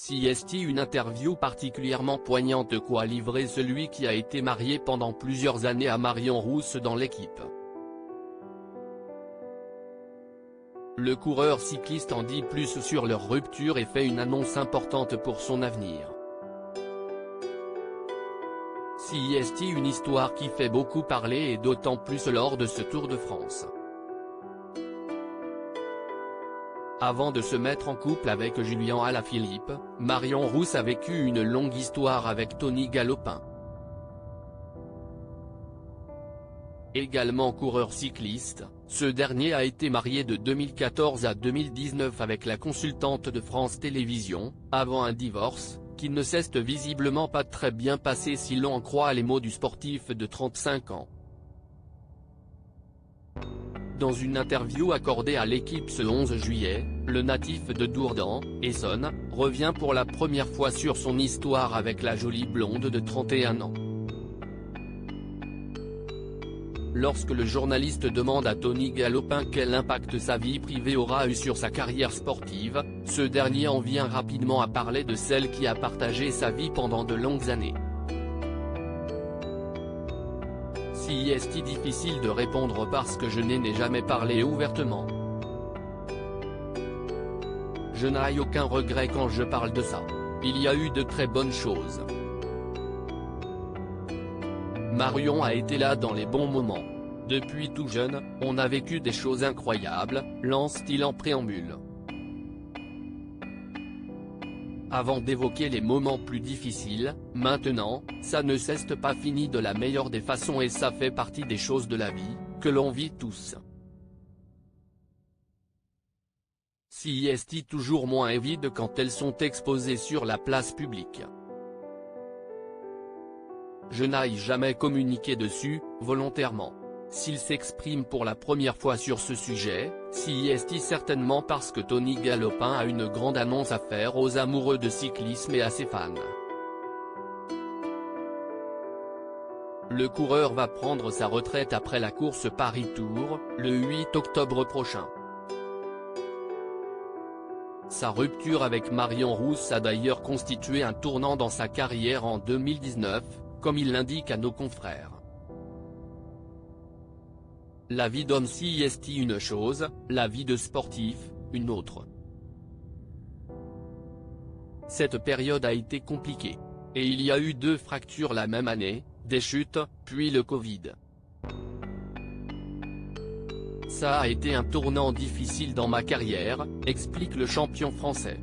CST, une interview particulièrement poignante qu'a livré celui qui a été marié pendant plusieurs années à Marion Rousse dans l'équipe. Le coureur cycliste en dit plus sur leur rupture et fait une annonce importante pour son avenir. CST, une histoire qui fait beaucoup parler et d'autant plus lors de ce Tour de France. Avant de se mettre en couple avec Julien Alaphilippe, Marion Rousse a vécu une longue histoire avec Tony Galopin. Également coureur cycliste, ce dernier a été marié de 2014 à 2019 avec la consultante de France Télévisions, avant un divorce, qui ne s'est visiblement pas très bien passé si l'on en croit les mots du sportif de 35 ans. Dans une interview accordée à l'équipe ce 11 juillet, le natif de Dourdan, Essonne, revient pour la première fois sur son histoire avec la jolie blonde de 31 ans. Lorsque le journaliste demande à Tony Galopin quel impact sa vie privée aura eu sur sa carrière sportive, ce dernier en vient rapidement à parler de celle qui a partagé sa vie pendant de longues années. Si est-il difficile de répondre parce que je n'ai jamais parlé ouvertement. Je n'ai aucun regret quand je parle de ça. Il y a eu de très bonnes choses. Marion a été là dans les bons moments. Depuis tout jeune, on a vécu des choses incroyables, lance-t-il en préambule. Avant d'évoquer les moments plus difficiles, maintenant, ça ne s'est pas fini de la meilleure des façons et ça fait partie des choses de la vie, que l'on vit tous. Si est toujours moins évident quand elles sont exposées sur la place publique. Je n'ai jamais communiqué dessus, volontairement. S'il s'exprime pour la première fois sur ce sujet, si est certainement parce que Tony Galopin a une grande annonce à faire aux amoureux de cyclisme et à ses fans. Le coureur va prendre sa retraite après la course Paris-Tours, le 8 octobre prochain. Sa rupture avec Marion Rousse a d'ailleurs constitué un tournant dans sa carrière en 2019, comme il l'indique à nos confrères. La vie d'homme si est une chose, la vie de sportif, une autre. Cette période a été compliquée. Et il y a eu 2 fractures la même année, des chutes, puis le Covid. Ça a été un tournant difficile dans ma carrière, explique le champion français.